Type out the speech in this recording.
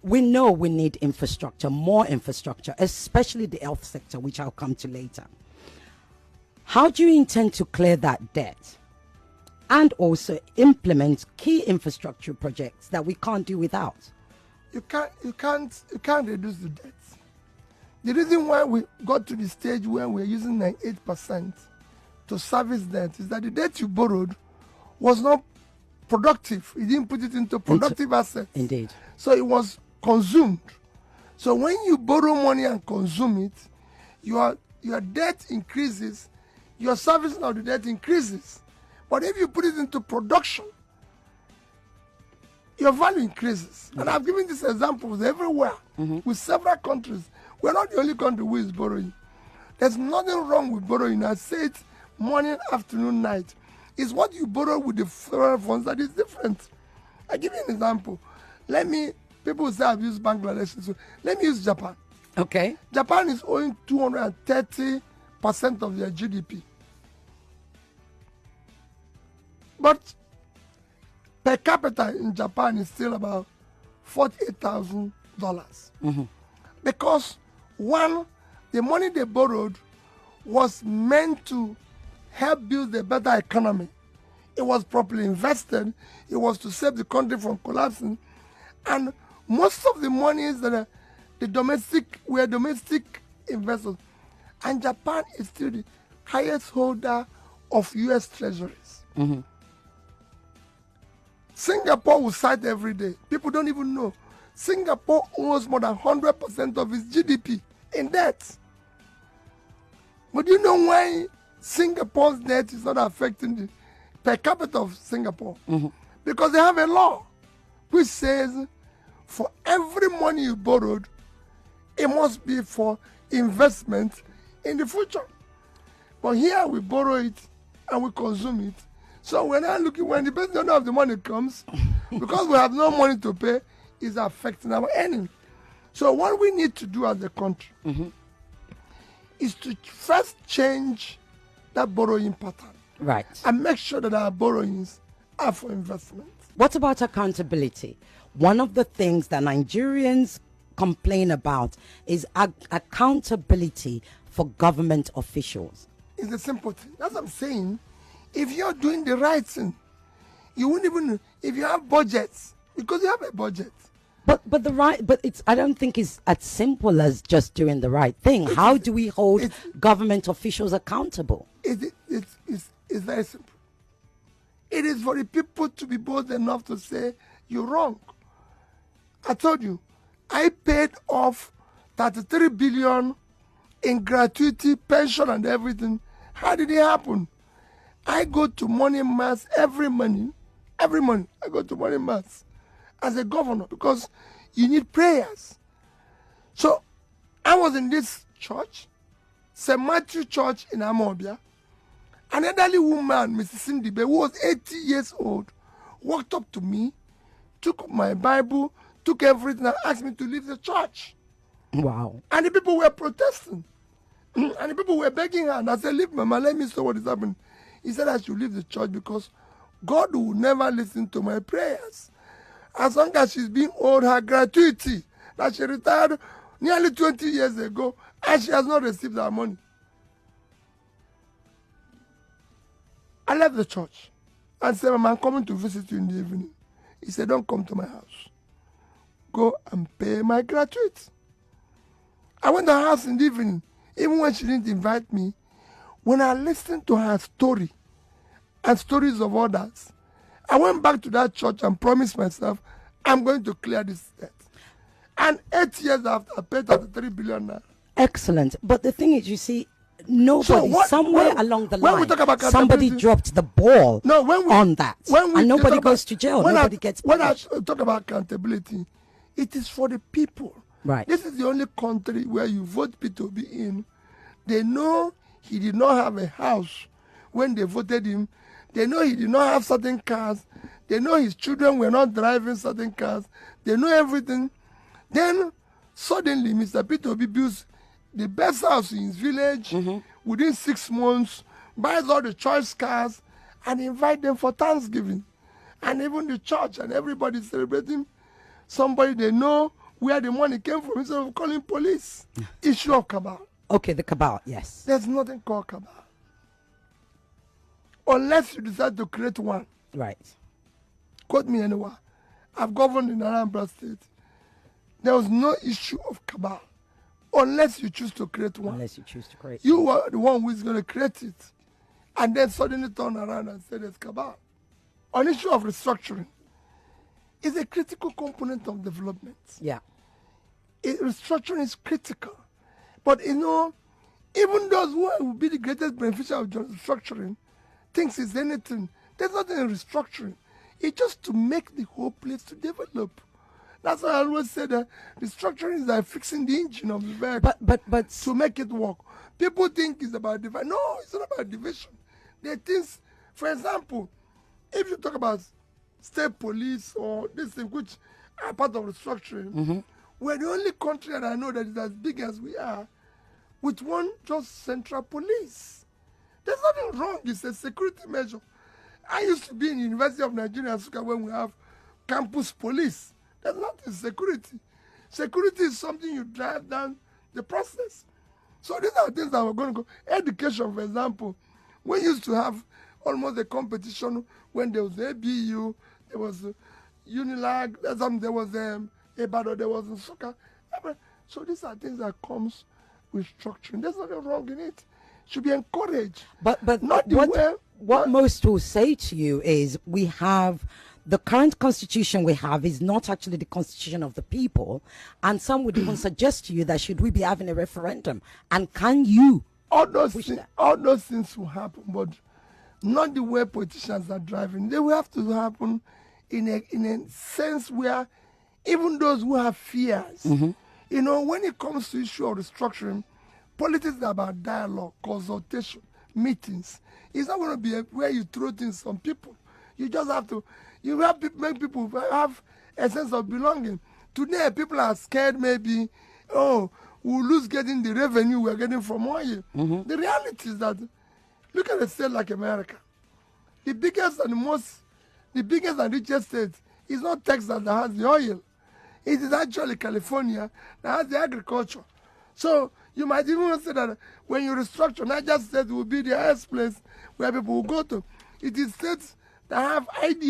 we know we need infrastructure, more infrastructure, especially the health sector, which I'll come to later. How do you intend to clear that debt and also implement key infrastructure projects that we can't do without? You can't reduce the debt. The reason why we got to the stage where we're using 98% to service debt is that the debt you borrowed was not productive. You didn't put it into productive assets. Indeed. So it was consumed. So when you borrow money and consume it, your debt increases, your servicing of the debt increases. But if you put it into production, your value increases. And I've given these examples everywhere with several countries. We're not the only country who is borrowing. There's nothing wrong with borrowing. I say it morning, afternoon, night. It's what you borrow with the federal funds that is different. I give you an example. People say I've used Bangladesh, so let me use Japan. Okay. Japan is owing 230% of their GDP. But per capita in Japan is still about $48,000. Because one, the money they borrowed was meant to help build a better economy. It was properly invested. It was to save the country from collapsing. And most of the money is that were domestic investors. And Japan is still the highest holder of U.S. treasuries. Singapore will cite every day. People don't even know. Singapore owns more than 100% of its GDP in debt. But do you know why Singapore's debt is not affecting the per capita of Singapore? Because they have a law which says for every money you borrowed, it must be for investment in the future. But here we borrow it and we consume it. So we're not looking when the person of the money comes, because we have no money to pay, is affecting our earnings. So what we need to do as a country is to first change that borrowing pattern. Right. And make sure that our borrowings are for investment. What about accountability? One of the things that Nigerians complain about is accountability for government officials. It's a simple thing. That's what I'm saying. If you're doing the right thing, you wouldn't even, if you have budgets, because you have a budget. But it's, I don't think it's as simple as just doing the right thing. How do we hold government officials accountable? It's very simple. It is for the people to be bold enough to say, you're wrong. I told you, I paid off 33 billion in gratuity, pension and everything. How did it happen? I go to morning mass every morning. Every morning I go to morning mass as a governor because you need prayers. So I was in this church, St. Matthew Church in Amobia. An elderly woman, Mrs. Cindy Bay, who was 80 years old, walked up to me, took my Bible, took everything, and asked me to leave the church. Wow. And the people were protesting. And the people were begging her. And I said, leave, Mama, let me see what is happening. He said I should leave the church because God will never listen to my prayers. As long as she's being owed her gratuity, that she retired nearly 20 years ago, and she has not received her money. I left the church and said, Mama, I'm coming to visit you in the evening. He said, don't come to my house. Go and pay my gratuity. I went to her house in the evening, even when she didn't invite me. When I listened to her story and stories of others, I went back to that church and promised myself, I'm going to clear this debt. And 8 years after, I paid 33 billion naira. Excellent. But the thing is, you see, nobody, somewhere along the line, somebody dropped the ball on that. And nobody goes to jail. Nobody gets punished. When I talk about accountability, it is for the people. Right. This is the only country where you vote P2B in. They know he did not have a house when they voted him. They know he did not have certain cars. They know his children were not driving certain cars. They know everything. Then suddenly Mr. P2B builds the best house in his village within 6 months, buys all the choice cars, and invite them for Thanksgiving. And even the church and everybody celebrating somebody they know where the money came from instead of calling police. Issue of cabal. Okay, the cabal, yes. There's nothing called cabal. Unless you decide to create one. Right. Quote me anywhere. I've governed in Anambra State. There was no issue of cabal. Unless you choose to create one. Unless you choose to create You are the one who is going to create it. And then suddenly turn around and say there's cabal. On issue of restructuring, is a critical component of development. Yeah. Restructuring is critical. But you know, even those who will be the greatest beneficiary of restructuring thinks it's anything. There's nothing in restructuring. It's just to make the whole place to develop. That's why I always say that restructuring is like fixing the engine of the vehicle but to make it work. People think it's about division. No, it's not about division. There are things, for example, if you talk about state police or this thing, which are part of restructuring, we're the only country that I know that is as big as we are with one just central police. There's nothing wrong. It's a security measure. I used to be in the University of Nigeria Nsukka when we have campus police. There's nothing security. Security is something you drive down the process. So these are things that we're going to go. Education, for example, we used to have almost a competition when there was ABU, there was Unilag, there was Ebado, there was Nsukka. So these are things that comes with structuring. There's nothing wrong in it. Should be encouraged. But not the way. What most will say to you is we have the current constitution we have is not actually the constitution of the people, and some would even suggest to you that should we be having a referendum, and can you all those things will happen, but not the way politicians are driving. They will have to happen in a sense where even those who have fears, you know, when it comes to issue of restructuring, politics is about dialogue, consultation, meetings. It's not going to be where you throw things on people. You just have to, make people have a sense of belonging. Today, people are scared maybe, oh, we'll lose getting the revenue we're getting from oil. The reality is that, look at a state like America. The biggest and richest state is not Texas that has the oil. It is actually California that has the agriculture. So you might even say that when you restructure, Niger State will be the highest place where people will go to. It is states that have ideas.